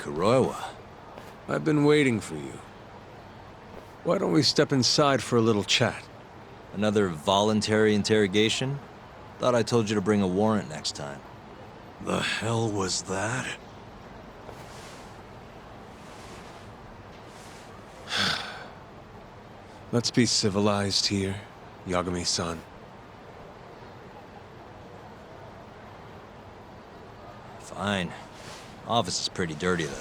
Kuroiwa. I've been waiting for you. Why don't we step inside for a little chat? Another voluntary interrogation? Thought I told you to bring a warrant next time. The hell was that? Let's be civilized here, Yagami-san. Fine. Office is pretty dirty, though.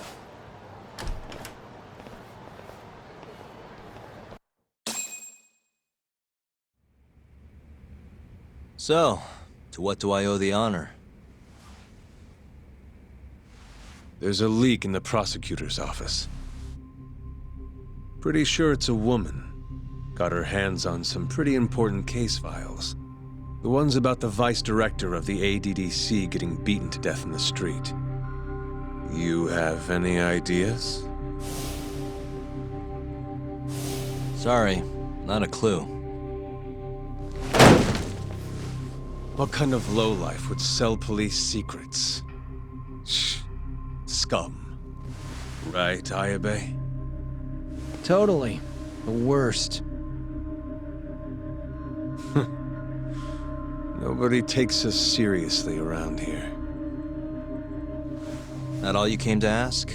So, to what do I owe the honor? There's a leak in the prosecutor's office. Pretty sure it's a woman. Got her hands on some pretty important case files. The ones about the vice director of the ADDC getting beaten to death in the street. You have any ideas? Sorry, not a clue. What kind of lowlife would sell police secrets? Shh. Scum. Right, Ayabe? Totally. The worst. Nobody takes us seriously around here. That all you came to ask?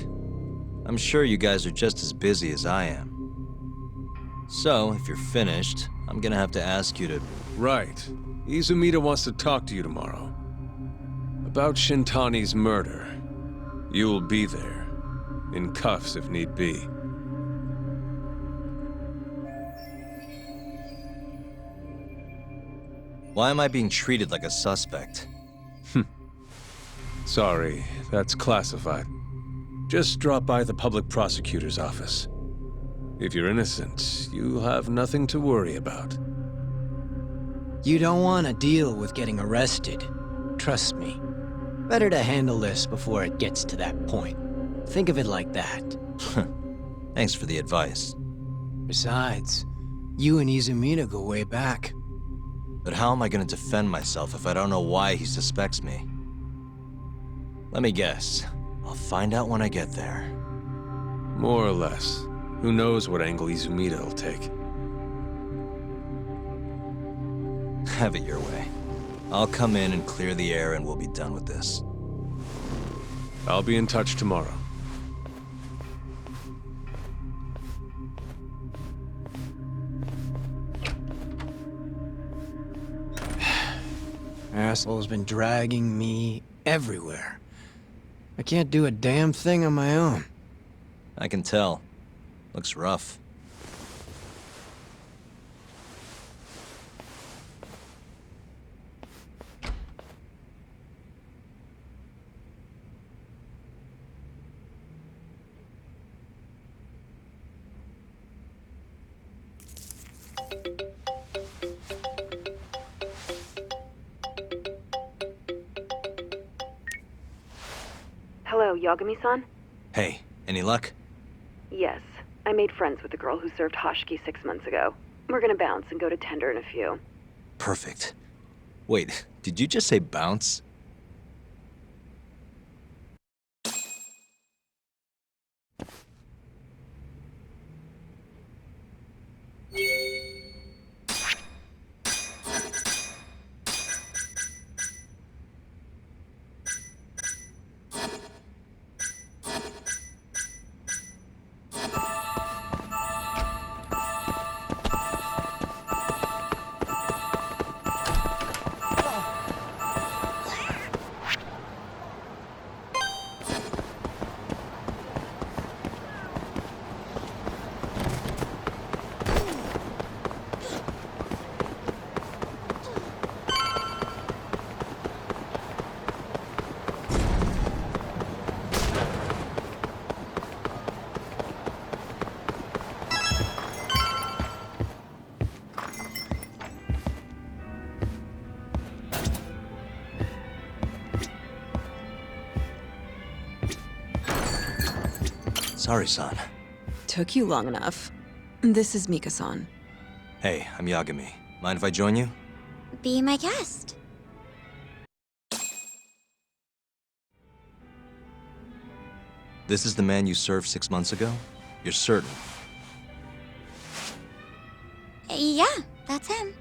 I'm sure you guys are just as busy as I am. So, if you're finished, I'm gonna have to ask you to... Right. Izumida wants to talk to you tomorrow. About Shintani's murder. You'll be there. In cuffs if need be. Why am I being treated like a suspect? Sorry, that's classified. Just drop by the public prosecutor's office. If you're innocent, you'll have nothing to worry about. You don't want to deal with getting arrested. Trust me. Better to handle this before it gets to that point. Think of it like that. Thanks for the advice. Besides, you and Izumida go way back. But how am I gonna defend myself if I don't know why he suspects me? Let me guess. I'll find out when I get there. More or less. Who knows what angle Izumida will take. Have it your way. I'll come in and clear the air and we'll be done with this. I'll be in touch tomorrow. Asshole's been dragging me everywhere. I can't do a damn thing on my own. I can tell. Looks rough. Hello, Yagami-san? Hey, any luck? Yes. I made friends with the girl who served Hoshiki 6 months ago. We're gonna bounce and go to Tender in a few. Perfect. Wait, did you just say bounce? Sorry, son. Took you long enough. This is Mika-san. Hey, I'm Yagami. Mind if I join you? Be my guest. This is the man you served 6 months ago? You're certain? Yeah, that's him.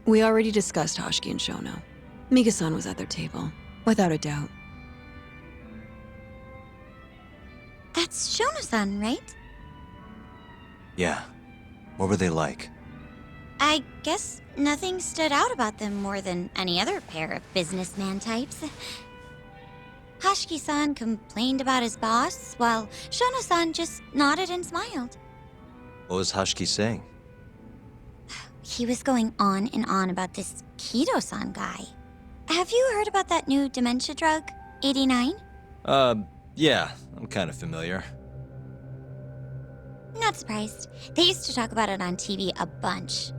We already discussed Hoshiki and Shono. Mika-san was at their table, without a doubt. That's Shono-san, right? Yeah. What were they like? I guess nothing stood out about them more than any other pair of businessman types. Hoshiki-san complained about his boss, while Shono-san just nodded and smiled. What was Hashiki saying? He was going on and on about this Kido-san guy. Have you heard about that new dementia drug, 89? Yeah, I'm kind of familiar. Not surprised. They used to talk about it on TV a bunch.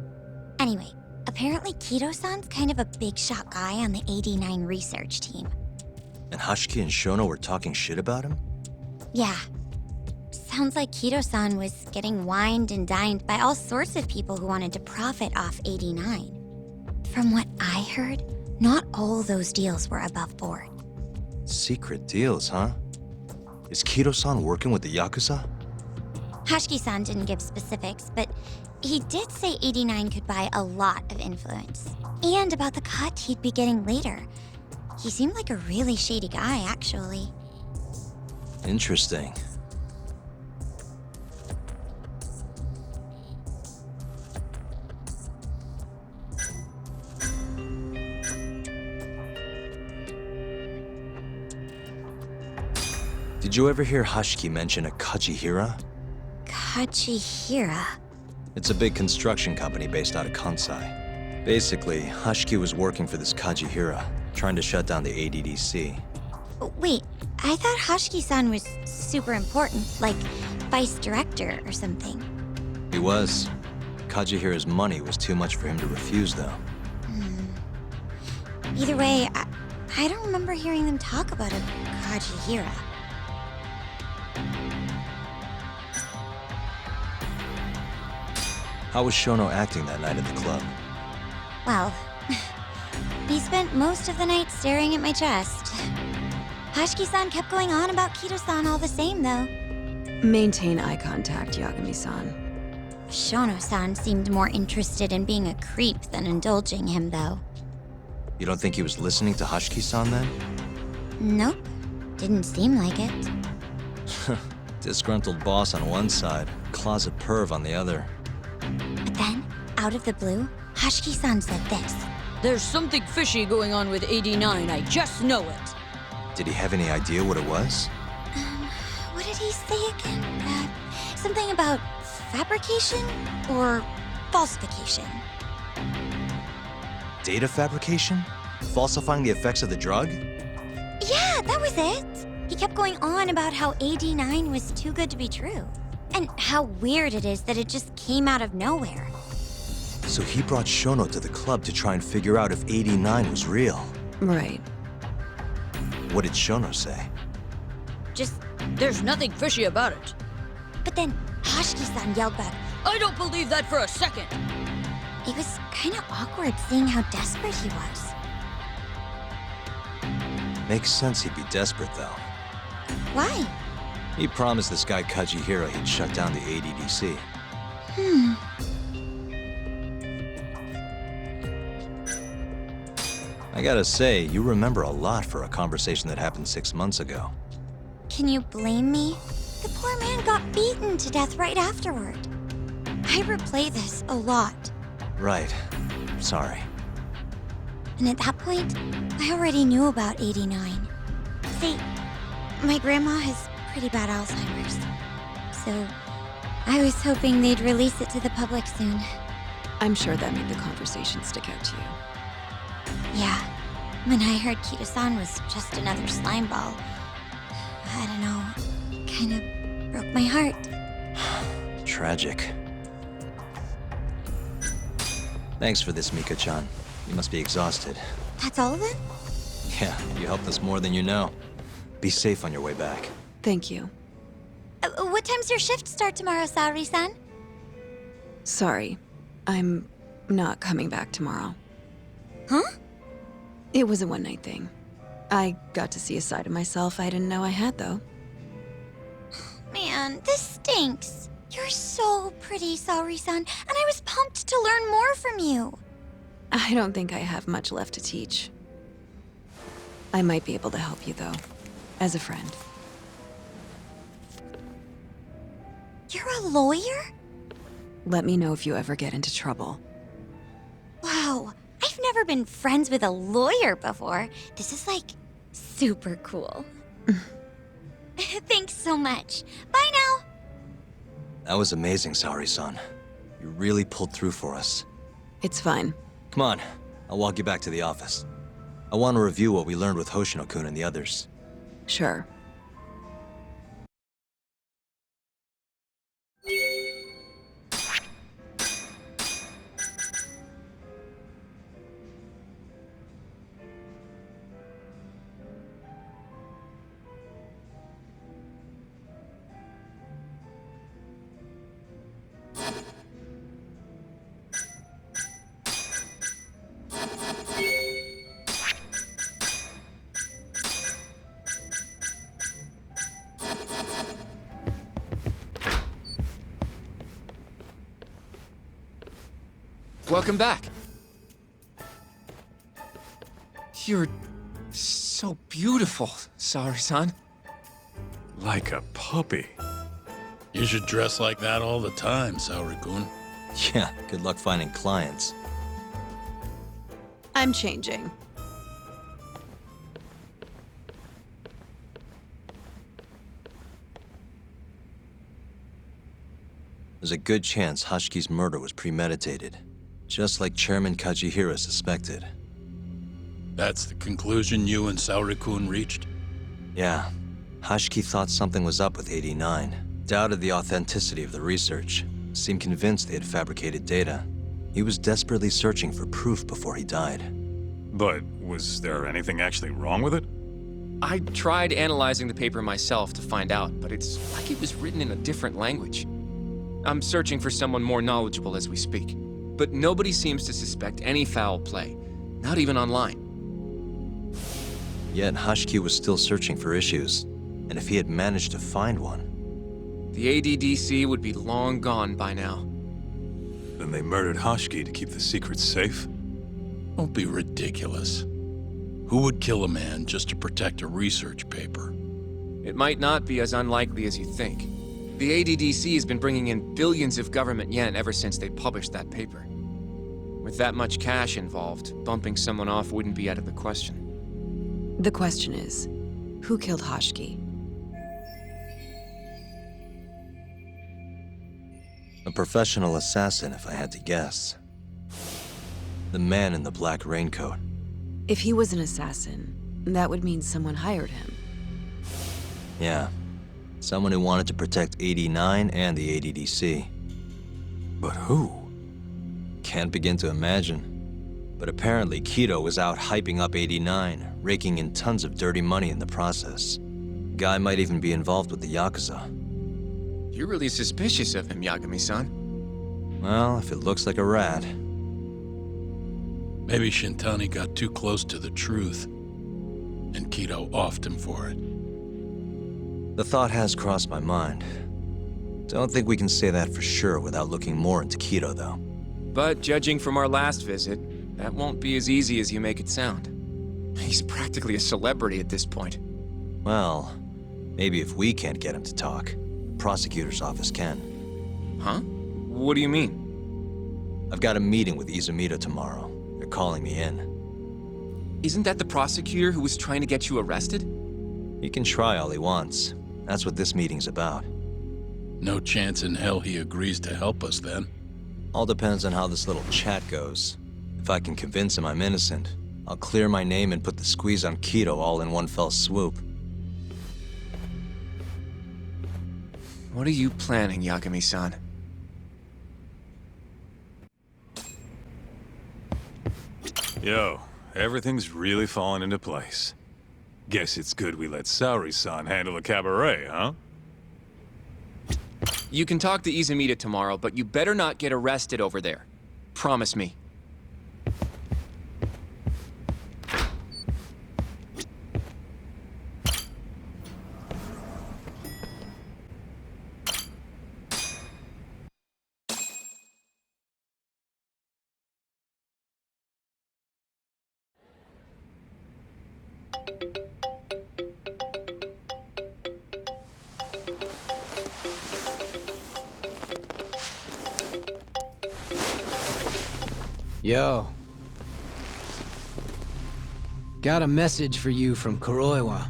Anyway, apparently Kido-san's kind of a big shot guy on the 89 research team. And Hashiki and Shono were talking shit about him? Yeah. Sounds like Kido-san was getting wined and dined by all sorts of people who wanted to profit off 89. From what I heard, not all those deals were above board. Secret deals, huh? Is Kido-san working with the Yakuza? Hashiki-san didn't give specifics, but he did say 89 could buy a lot of influence. And about the cut he'd be getting later. He seemed like a really shady guy, actually. Interesting. Did you ever hear Hashiki mention a Kajihira? Kajihira? It's a big construction company based out of Kansai. Basically, Hashiki was working for this Kajihira, trying to shut down the ADDC. Wait, I thought Hashiki-san was super important, like vice director or something. He was. Kajihira's money was too much for him to refuse, though. Either way, I don't remember hearing them talk about a Kajihira. How was Shono acting that night at the club? Well, he spent most of the night staring at my chest. Hashiki-san kept going on about Kido-san all the same, though. Maintain eye contact, Yagami-san. Shono-san seemed more interested in being a creep than indulging him, though. You don't think he was listening to Hashiki-san then? Nope. Didn't seem like it. Disgruntled boss on one side, closet perv on the other. But then, out of the blue, Hashiki-san said this. There's something fishy going on with 89, I just know it. Did he have any idea what it was? What did he say again? Something about fabrication or falsification? Data fabrication? Falsifying the effects of the drug? Yeah, that was it. He kept going on about how 89 was too good to be true. And how weird it is that it just came out of nowhere. So he brought Shono to the club to try and figure out if 89 was real. Right. What did Shono say? Just, There's nothing fishy about it. but then Hashiki-san yelled back. I don't believe that for a second. It was kind of awkward seeing how desperate he was. Makes sense he'd be desperate, though. Why? He promised this guy Kajihira he'd shut down the ADDC. I gotta say, you remember a lot for a conversation that happened 6 months ago. Can you blame me? The poor man got beaten to death right afterward. I replay this a lot. Right. Sorry. And at that point, I already knew about 89. See, my grandma has pretty bad Alzheimer's. So, I was hoping they'd release it to the public soon. I'm sure that made the conversation stick out to you. Yeah, when I heard Kido-san was just another slime ball, I don't know, kind of broke my heart. Tragic. Thanks for this, Mika-chan. You must be exhausted. That's all of it? Yeah, you helped us more than you know. Be safe on your way back. Thank you. What time's your shift start tomorrow, Saori-san? Sorry. I'm not coming back tomorrow. Huh? It was a one-night thing. I got to see a side of myself I didn't know I had, though. Man, this stinks. You're so pretty, Saori-san, and I was pumped to learn more from you. I don't think I have much left to teach. I might be able to help you, though, as a friend. You're a lawyer? Let me know if you ever get into trouble. Wow, I've never been friends with a lawyer before. This is like super cool. Thanks so much. Bye now. That was amazing, Saori-san. You really pulled through for us. It's fine. Come on, I'll walk you back to the office. I want to review what we learned with Hoshino-kun and the others. Sure. Welcome back. You're so beautiful, Saori-san. Like a puppy. You should dress like that all the time, Saori-kun. Yeah, good luck finding clients. I'm changing. There's a good chance Hashiki's murder was premeditated, just like Chairman Kajihira suspected. That's the conclusion you and Saori-kun reached? Yeah, Hashiki thought something was up with 89, doubted the authenticity of the research, seemed convinced they had fabricated data. He was desperately searching for proof before he died. But was there anything actually wrong with it? I tried analyzing the paper myself to find out, but it's like it was written in a different language. I'm searching for someone more knowledgeable as we speak, but nobody seems to suspect any foul play, not even online. Yet Hashiki was still searching for issues, and if he had managed to find one... The ADDC would be long gone by now. Then they murdered Hashiki to keep the secrets safe? Don't be ridiculous. Who would kill a man just to protect a research paper? It might not be as unlikely as you think. The ADDC has been bringing in billions of government yen ever since they published that paper. With that much cash involved, bumping someone off wouldn't be out of the question. The question is, who killed Hashiki? A professional assassin, if I had to guess. The man in the black raincoat. If he was an assassin, that would mean someone hired him. Yeah. Someone who wanted to protect 89 and the ADDC. But who? Can't begin to imagine. But apparently Kido was out hyping up 89, raking in tons of dirty money in the process. Guy might even be involved with the Yakuza. You're really suspicious of him, Yagami-san. Well, if it looks like a rat. Maybe Shintani got too close to the truth, and Kido offed him for it. The thought has crossed my mind. Don't think we can say that for sure without looking more into Kido, though. But judging from our last visit, that won't be as easy as you make it sound. He's practically a celebrity at this point. Well, maybe if we can't get him to talk, the prosecutor's office can. Huh? What do you mean? I've got a meeting with Izumito tomorrow. They're calling me in. Isn't that the prosecutor who was trying to get you arrested? He can try all he wants. That's what this meeting's about. No chance in hell he agrees to help us then. All depends on how this little chat goes. If I can convince him I'm innocent, I'll clear my name and put the squeeze on Kido all in one fell swoop. What are you planning, Yagami-san? Yo, everything's really falling into place. Guess it's good we let Saori-san handle the cabaret, huh? You can talk to Izumita tomorrow, but you better not get arrested over there. Promise me. Yo. Got a message for you from Kuroiwa.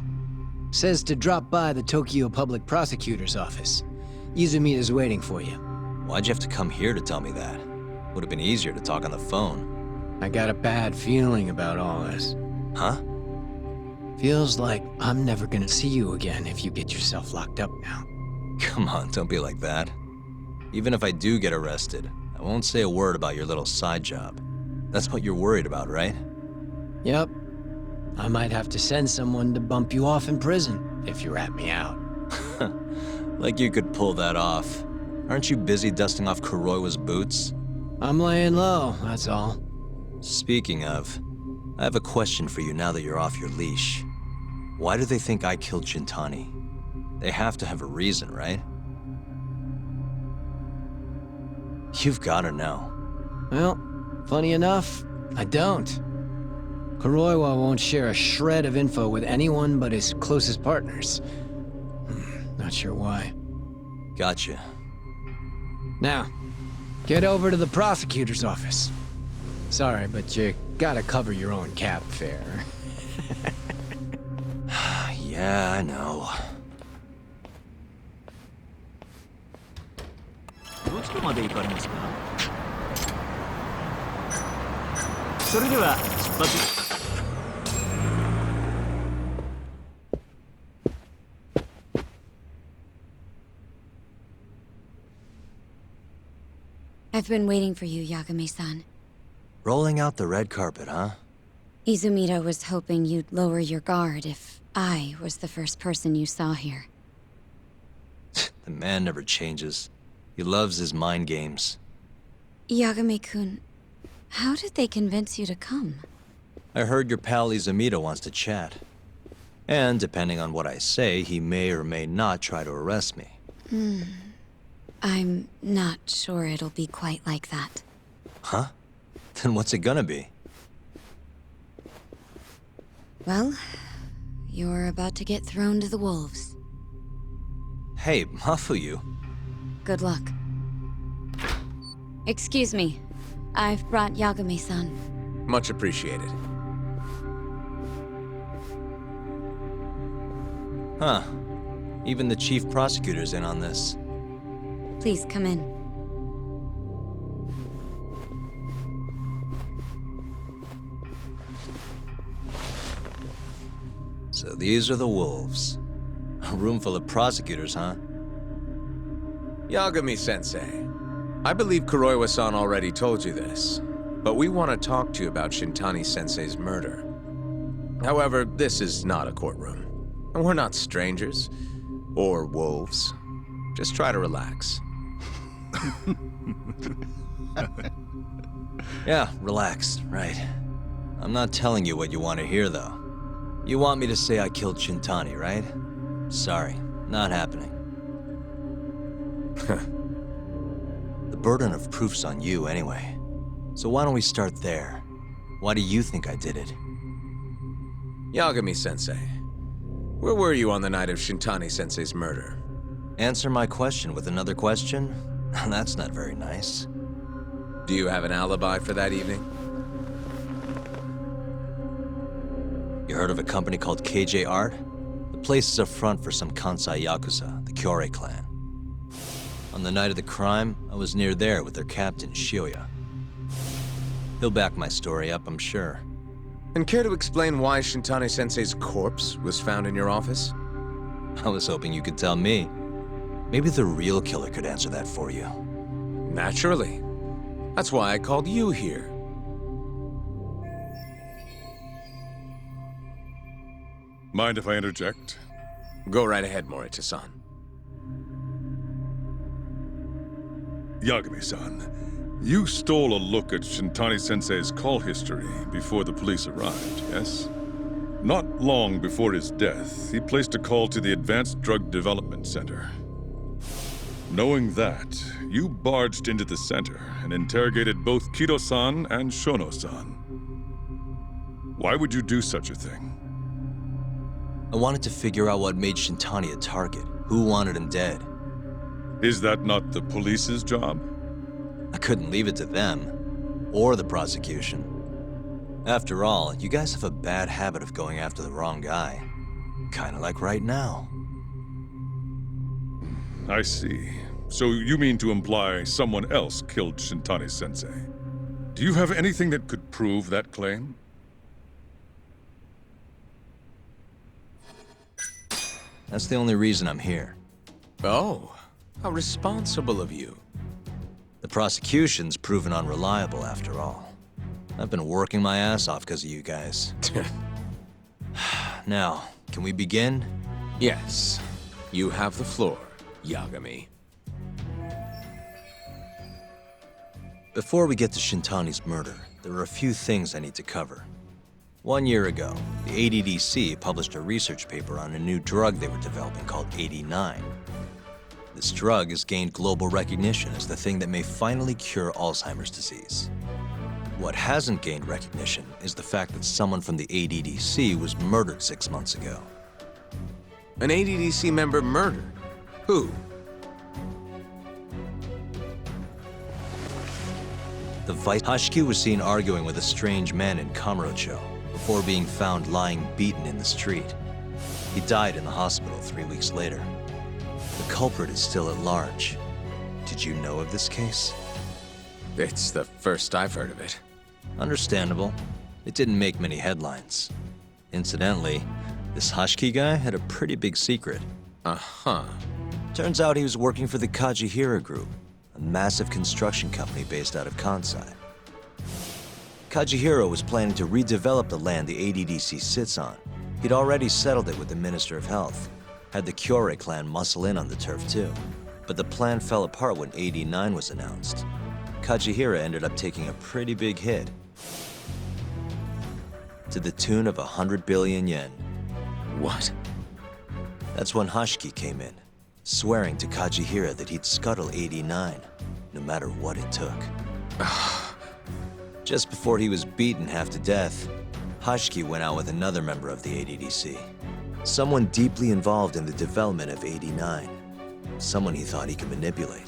Says to drop by the Tokyo Public Prosecutor's office. Izumita's waiting for you. Why'd you have to come here to tell me that? Would have been easier to talk on the phone. I got a bad feeling about all this. Huh? Feels like I'm never gonna see you again if you get yourself locked up now. Come on, don't be like that. Even if I do get arrested, I won't say a word about your little side job. That's what you're worried about, right? Yep. I might have to send someone to bump you off in prison if you rat me out. Like you could pull that off. Aren't you busy dusting off Kuroiwa's boots? I'm laying low, that's all. Speaking of, I have a question for you now that you're off your leash. Why do they think I killed Shintani? They have to have a reason, right? You've gotta know. Well, funny enough, I don't. Kuroiwa won't share a shred of info with anyone but his closest partners. Not sure why. Gotcha. Now, get over to the prosecutor's office. Sorry, but you gotta cover your own cab fare. Yeah, I know. どちらまで行かれますか？それでは出発。I've been waiting for you, Yagami-san. Rolling out the red carpet, huh? Izumita was hoping you'd lower your guard if I was the first person you saw here. The man never changes. He loves his mind games. Yagami-kun, how did they convince you to come? I heard your pal Izumita wants to chat. And depending on what I say, he may or may not try to arrest me. I'm not sure it'll be quite like that. Huh? Then what's it gonna be? Well, you're about to get thrown to the wolves. Hey, Mafuyu. Good luck. Excuse me. I've brought Yagami-san. Much appreciated. Huh. Even the chief prosecutor's in on this. Please come in. So these are the wolves. A room full of prosecutors, huh? Yagami-sensei, I believe Kuroiwa-san already told you this, but we want to talk to you about Shintani-sensei's murder. However, this is not a courtroom, and we're not strangers, or wolves. Just try to relax. Yeah, relax, right. I'm not telling you what you want to hear, though. You want me to say I killed Shintani, right? Sorry, not happening. The burden of proof's on you anyway. So why don't we start there? Why do you think I did it? Yagami-sensei, where were you on the night of Shintani-sensei's murder? Answer my question with another question? That's not very nice. Do you have an alibi for that evening? You heard of a company called KJ Art? The place is a front for some Kansai Yakuza, the Kyorei clan. On the night of the crime, I was near there with their captain, Shioya. He'll back my story up, I'm sure. And care to explain why Shintani-sensei's corpse was found in your office? I was hoping you could tell me. Maybe the real killer could answer that for you. Naturally. That's why I called you here. Mind if I interject? Go right ahead, Morita-san. Yagami-san, you stole a look at Shintani-sensei's call history before the police arrived, yes? Not long before his death, he placed a call to the Advanced Drug Development Center. Knowing that, you barged into the center and interrogated both Kido-san and Shono-san. Why would you do such a thing? I wanted to figure out what made Shintani a target, who wanted him dead. Is that not the police's job? I couldn't leave it to them. or the prosecution. After all, you guys have a bad habit of going after the wrong guy. Kinda like right now. I see. So you mean to imply someone else killed Shintani-sensei? Do you have anything that could prove that claim? That's the only reason I'm here. Oh, how responsible of you. The prosecution's proven unreliable, after all. I've been working my ass off because of you guys. Now, can we begin? Yes, you have the floor, Yagami. Before we get to Shintani's murder, there are a few things I need to cover. 1 year ago, the ADDC published a research paper on a new drug they were developing called 89. This drug has gained global recognition as the thing that may finally cure Alzheimer's disease. What hasn't gained recognition is the fact that someone from the ADDC was murdered 6 months ago. An ADDC member murdered? Who? The vice Hashiki was seen arguing with a strange man in Kamurocho before being found lying beaten in the street. He died in the hospital 3 weeks later. The culprit is still at large. Did you know of this case? It's the first I've heard of it. Understandable. It didn't make many headlines. Incidentally, this Hashiki guy had a pretty big secret. Uh-huh. Turns out he was working for the Kajihira Group, a massive construction company based out of Kansai. Kajihira was planning to redevelop the land the ADDC sits on. He'd already settled it with the Minister of Health. Had the Kyorei clan muscle in on the turf too. But the plan fell apart when 89 was announced. Kajihira ended up taking a pretty big hit. To the tune of 100 billion yen. What? That's when Hashiki came in, swearing to Kajihira that he'd scuttle 89, no matter what it took. Just before he was beaten half to death, Hashiki went out with another member of the ADDC. Someone deeply involved in the development of 89. Someone he thought he could manipulate.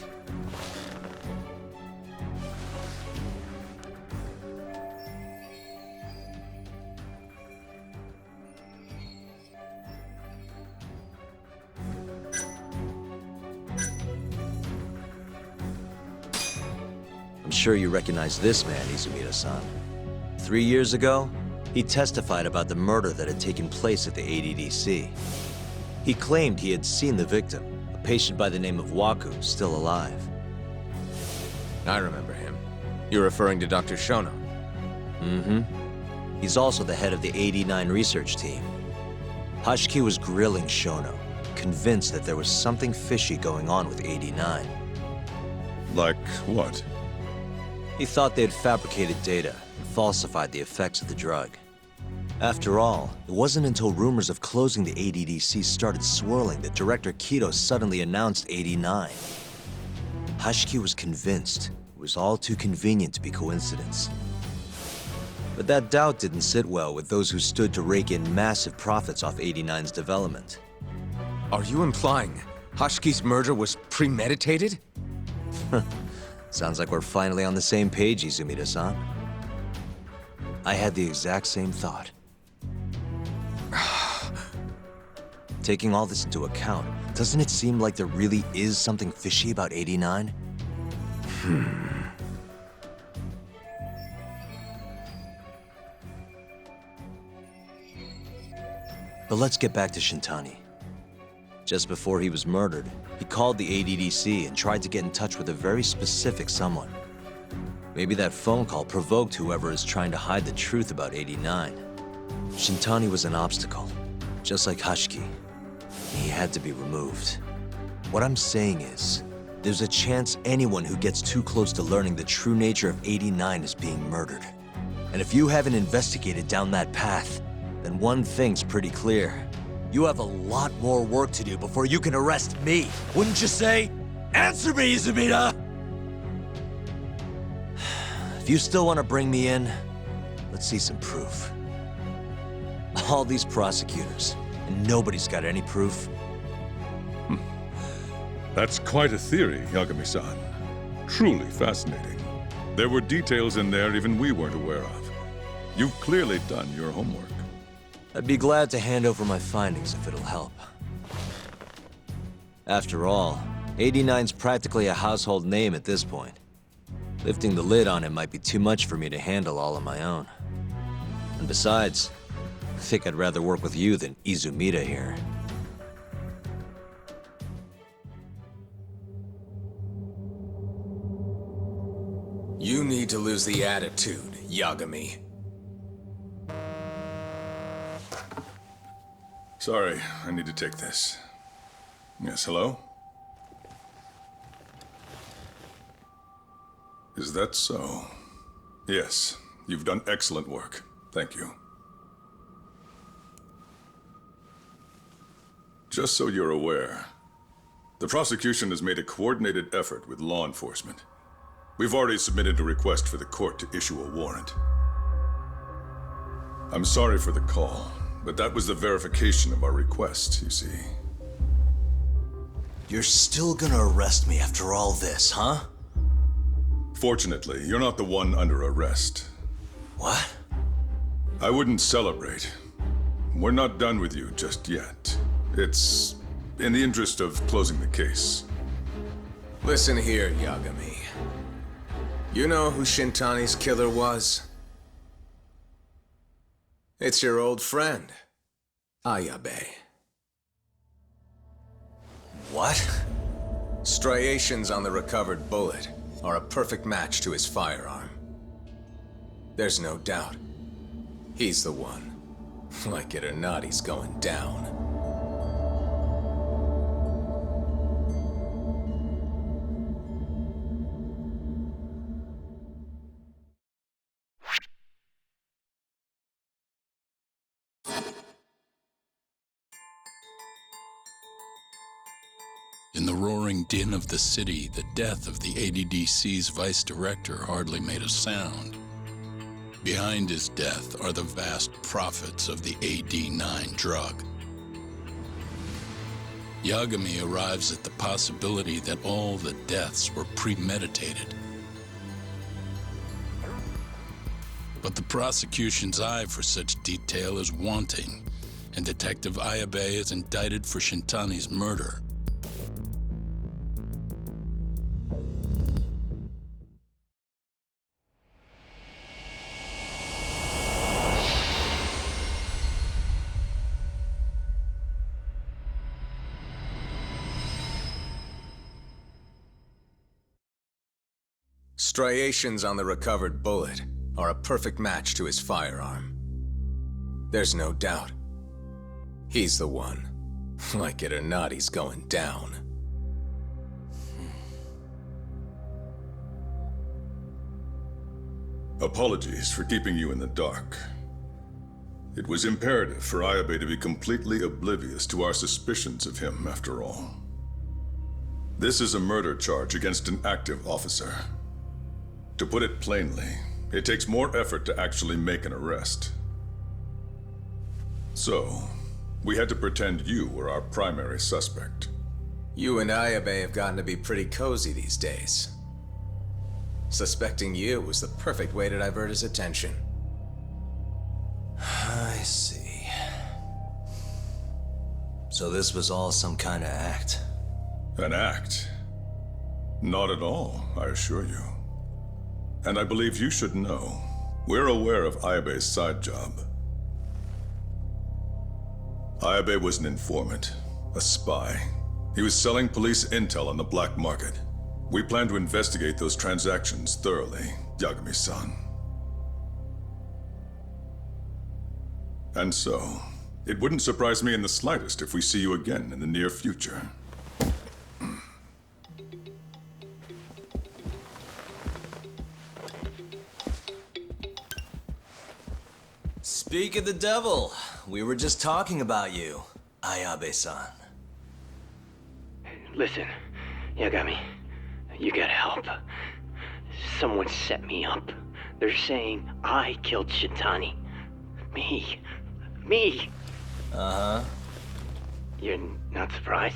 I'm sure you recognize this man, Izumida-san. 3 years ago, he testified about the murder that had taken place at the ADDC. He claimed he had seen the victim, a patient by the name of Waku, still alive. I remember him. You're referring to Dr. Shono? Mm-hmm. He's also the head of the 89 research team. Hashiki was grilling Shono, convinced that there was something fishy going on with 89. Like what? He thought they had fabricated data and falsified the effects of the drug. After all, it wasn't until rumors of closing the ADDC started swirling that Director Kido suddenly announced 89. Hashiki was convinced it was all too convenient to be coincidence. But that doubt didn't sit well with those who stood to rake in massive profits off 89's development. Are you implying Hashiki's murder was premeditated? Sounds like we're finally on the same page, Izumida-san. I had the exact same thought. Taking all this into account, doesn't it seem like there really is something fishy about 89? But let's get back to Shintani. Just before he was murdered, he called the ADDC and tried to get in touch with a very specific someone. Maybe that phone call provoked whoever is trying to hide the truth about 89. Shintani was an obstacle, just like Hashiki. He had to be removed. What I'm saying is, there's a chance anyone who gets too close to learning the true nature of 89 is being murdered. And if you haven't investigated down that path, then one thing's pretty clear. You have a lot more work to do before you can arrest me, wouldn't you say? Answer me, Izumida! If you still want to bring me in, let's see some proof. All these prosecutors, and nobody's got any proof. That's quite a theory, Yagami-san. Truly fascinating. There were details in there even we weren't aware of. You've clearly done your homework. I'd be glad to hand over my findings if it'll help. After all, 89's practically a household name at this point. Lifting the lid on him might be too much for me to handle all on my own. And besides, I think I'd rather work with you than Izumida here. You need to lose the attitude, Yagami. Sorry, I need to take this. Yes, hello? Is that so? Yes, you've done excellent work. Thank you. Just so you're aware, the prosecution has made a coordinated effort with law enforcement. We've already submitted a request for the court to issue a warrant. I'm sorry for the call, but that was the verification of our request, you see. You're still gonna arrest me after all this, huh? Fortunately, you're not the one under arrest. What? I wouldn't celebrate. We're not done with you just yet. It's in the interest of closing the case. Listen here, Yagami. You know who Shintani's killer was? It's your old friend, Ayabe. What? Striations on the recovered bullet are a perfect match to his firearm. There's no doubt. He's the one. Like it or not, he's going down. In the roaring din of the city, the death of the ADDC's vice director hardly made a sound. Behind his death are the vast profits of the AD9 drug. Yagami arrives at the possibility that all the deaths were premeditated. But the prosecution's eye for such detail is wanting, and Detective Ayabe is indicted for Shintani's murder. Striations on the recovered bullet are a perfect match to his firearm. There's no doubt. He's the one. Like it or not, he's going down. Apologies for keeping you in the dark. It was imperative for Ayabe to be completely oblivious to our suspicions of him, after all. This is a murder charge against an active officer. To put it plainly, it takes more effort to actually make an arrest. So, we had to pretend you were our primary suspect. You and Ayabe have gotten to be pretty cozy these days. Suspecting you was the perfect way to divert his attention. I see. So this was all some kind of act? An act? Not at all, I assure you. And I believe you should know, we're aware of Ayabe's side job. Ayabe was an informant, a spy. He was selling police intel on the black market. We plan to investigate those transactions thoroughly, Yagami-san. And so, it wouldn't surprise me in the slightest if we see you again in the near future. Speak of the devil, we were just talking about you, Ayabe-san. Listen, Yagami, you gotta help. Someone set me up. They're saying I killed Shintani. Me. Uh-huh. You're not surprised?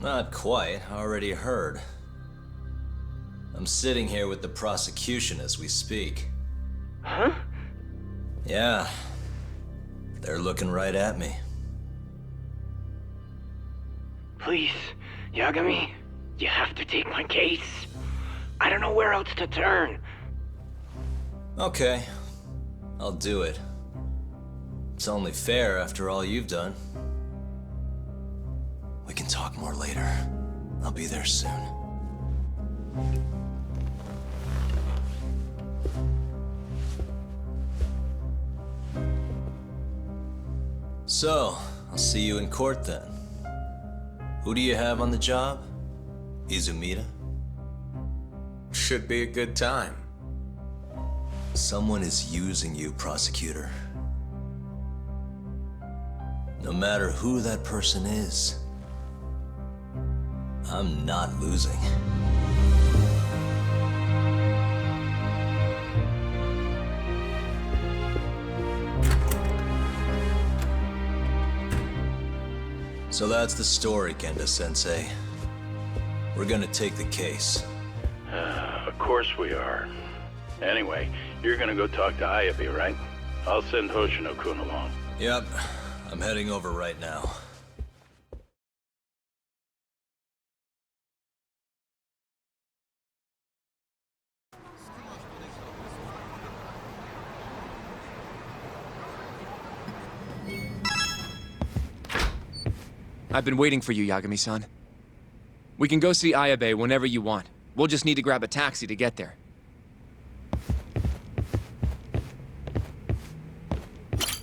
Not quite, already heard. I'm sitting here with the prosecution as we speak. Huh? Yeah. They're looking right at me. Please, Yagami, you have to take my case. I don't know where else to turn. Okay. I'll do it. It's only fair after all you've done. We can talk more later. I'll be there soon. So, I'll see you in court then. Who do you have on the job? Izumida? Should be a good time. Someone is using you, prosecutor. No matter who that person is, I'm not losing. So that's the story, Kenda-sensei. We're gonna take the case. Of course we are. Anyway, you're gonna go talk to Ayabe, right? I'll send Hoshino-kun along. Yep, I'm heading over right now. I've been waiting for you, Yagami-san. We can go see Ayabe whenever you want. We'll just need to grab a taxi to get there.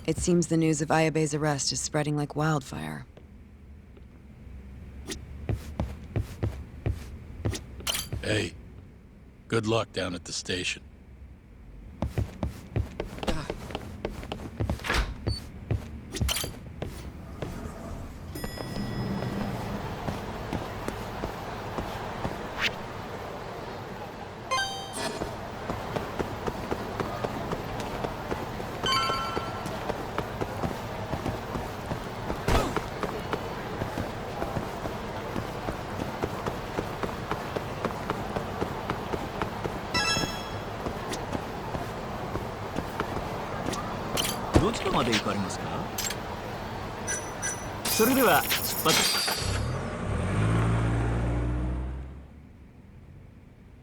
It seems the news of Ayabe's arrest is spreading like wildfire. Hey, good luck down at the station.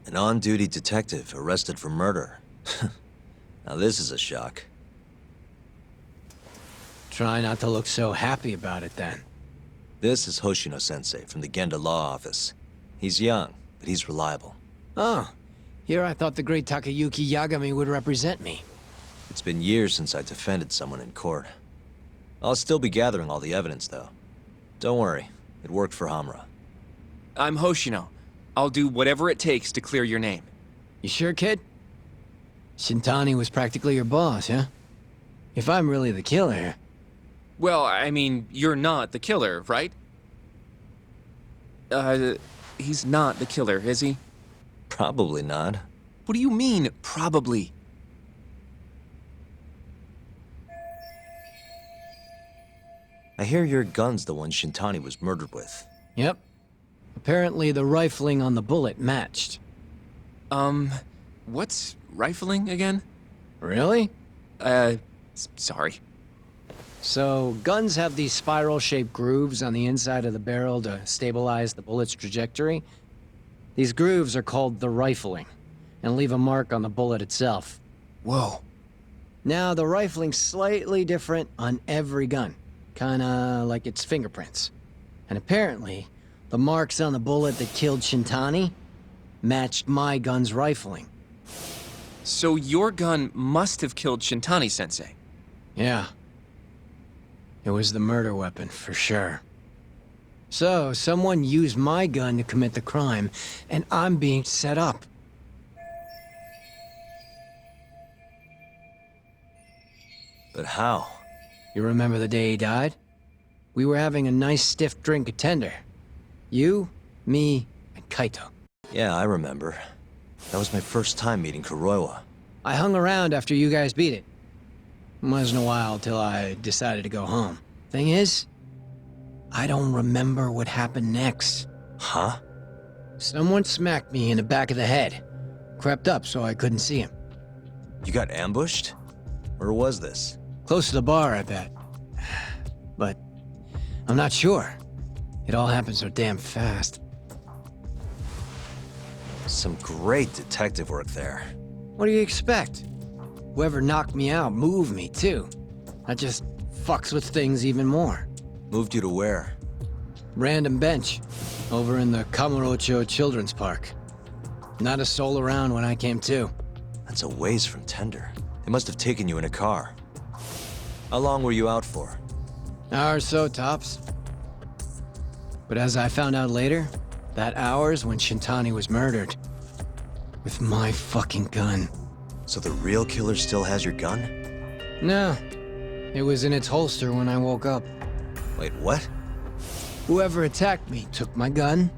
An on-duty detective arrested for murder. Now this is a shock. Try not to look so happy about it then. This is Hoshino-sensei from the Genda Law Office. He's young, but he's reliable. Oh, here I thought the great Takayuki Yagami would represent me. It's been years since I defended someone in court. I'll still be gathering all the evidence, though. Don't worry, it worked for Hamura. I'm Hoshino. I'll do whatever it takes to clear your name. You sure, kid? Shintani was practically your boss, huh? If I'm really the killer... Well, I mean, you're not the killer, right? He's not the killer, is he? Probably not. What do you mean, probably? I hear your gun's the one Shintani was murdered with. Yep. Apparently the rifling on the bullet matched. What's rifling again? Really? Sorry. So, guns have these spiral-shaped grooves on the inside of the barrel to stabilize the bullet's trajectory. These grooves are called the rifling, and leave a mark on the bullet itself. Whoa. Now, the rifling's slightly different on every gun. Kinda like its fingerprints. And apparently, the marks on the bullet that killed Shintani matched my gun's rifling. So your gun must have killed Shintani-sensei? Yeah. It was the murder weapon, for sure. So, someone used my gun to commit the crime, and I'm being set up. But how? You remember the day he died? We were having a nice stiff drink at Tender. You, me, and Kaito. Yeah, I remember. That was my first time meeting Kuroiwa. I hung around after you guys beat it. Wasn't a while till I decided to go home. Thing is, I don't remember what happened next. Huh? Someone smacked me in the back of the head. Crept up so I couldn't see him. You got ambushed? Or was this? Close to the bar, I bet. But I'm not sure. It all happened so damn fast. Some great detective work there. What do you expect? Whoever knocked me out moved me, too. That just fucks with things even more. Moved you to where? Random bench, over in the Kamurocho Children's Park. Not a soul around when I came to. That's a ways from Tender. They must have taken you in a car. How long were you out for? Hour or so, tops. But as I found out later, that hour's when Shintani was murdered. With my fucking gun. So the real killer still has your gun? No. It was in its holster when I woke up. Wait, what? Whoever attacked me took my gun,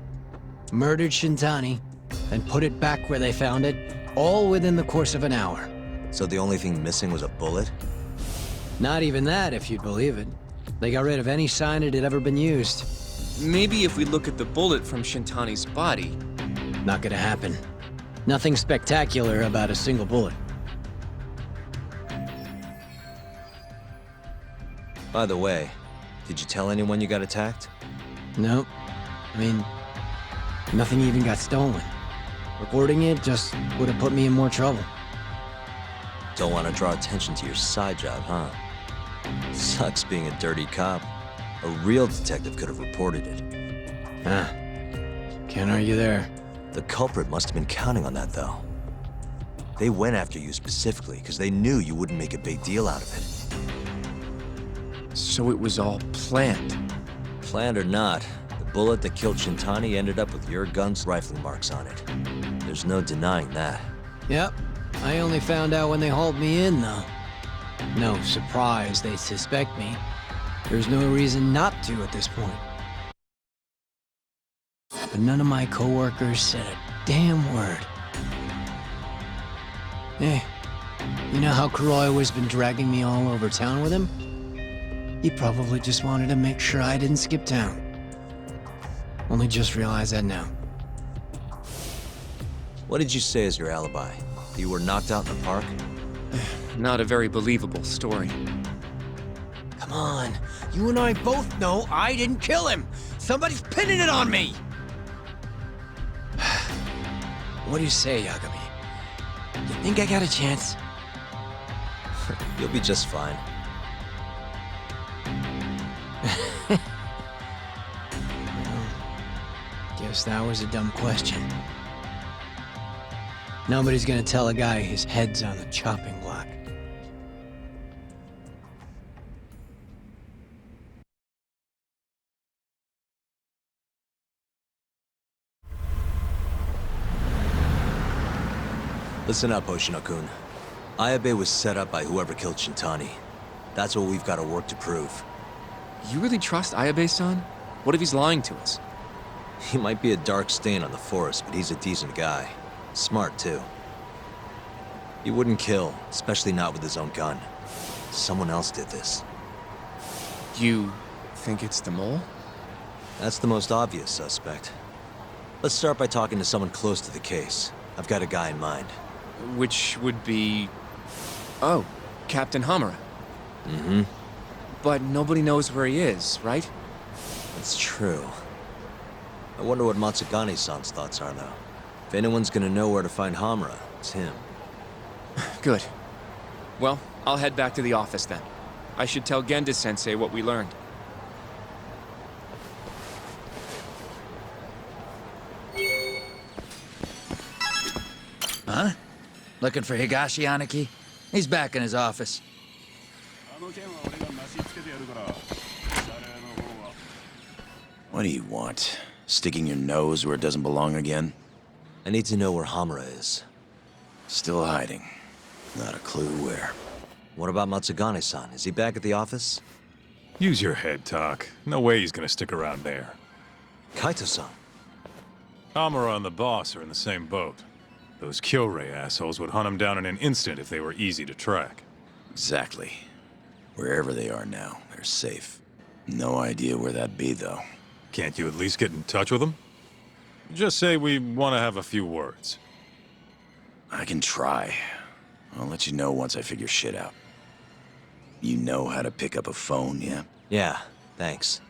murdered Shintani, then put it back where they found it, all within the course of an hour. So the only thing missing was a bullet? Not even that, if you'd believe it. They got rid of any sign it had ever been used. Maybe if we look at the bullet from Shintani's body. Not gonna happen. Nothing spectacular about a single bullet. By the way, did you tell anyone you got attacked? Nope. I mean, nothing even got stolen. Reporting it just would have put me in more trouble. Don't want to draw attention to your side job, huh? Sucks being a dirty cop. A real detective could have reported it. Ah, can't argue there. The culprit must have been counting on that, though. They went after you specifically because they knew you wouldn't make a big deal out of it. So it was all planned. Planned or not, the bullet that killed Shintani ended up with your gun's rifling marks on it. There's no denying that. Yep. I only found out when they hauled me in, though. No surprise they suspect me. There's no reason not to at this point. But none of my coworkers said a damn word. Hey, you know how Kuroiwa has been dragging me all over town with him? He probably just wanted to make sure I didn't skip town. Only just realized that now. What did you say as your alibi? You were knocked out in the park? Not a very believable story. Come on, you and I both know I didn't kill him. Somebody's pinning it on me. What do you say, Yagami? You think I got a chance? You'll be just fine. Well, guess that was a dumb question. Nobody's gonna tell a guy his head's on the chopping block. Listen up, Hoshino-kun. Ayabe was set up by whoever killed Shintani. That's what we've got to work to prove. You really trust Ayabe-san? What if he's lying to us? He might be a dark stain on the force, but he's a decent guy. Smart, too. He wouldn't kill, especially not with his own gun. Someone else did this. You think it's the mole? That's the most obvious suspect. Let's start by talking to someone close to the case. I've got a guy in mind. Which would be... Oh, Captain Hamura. Mm-hmm. But nobody knows where he is, right? That's true. I wonder what Matsugane-san's thoughts are, though. If anyone's gonna know where to find Hamura, it's him. Good. Well, I'll head back to the office then. I should tell Genda-sensei what we learned. Huh? Looking for Higashi Aniki? He's back in his office. What do you want? Sticking your nose where it doesn't belong again? I need to know where Hamura is. Still hiding. Not a clue where. What about Matsugane-san? Is he back at the office? Use your head, Tak. No way he's gonna stick around there. Kaito-san. Hamura and the boss are in the same boat. Those Kyorei assholes would hunt him down in an instant if they were easy to track. Exactly. Wherever they are now, they're safe. No idea where that'd be, though. Can't you at least get in touch with them? Just say we want to have a few words. I can try. I'll let you know once I figure shit out. You know how to pick up a phone, yeah? Yeah, thanks.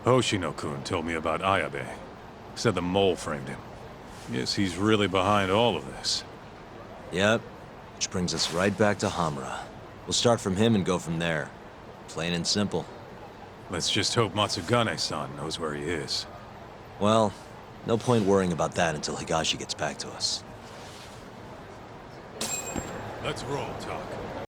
Hoshino-kun told me about Ayabe. Said the mole framed him. Yes, he's really behind all of this. Yep. Which brings us right back to Hamura. We'll start from him and go from there. Plain and simple. Let's just hope Matsugane-san knows where he is. Well, no point worrying about that until Higashi gets back to us. Let's roll, Talk.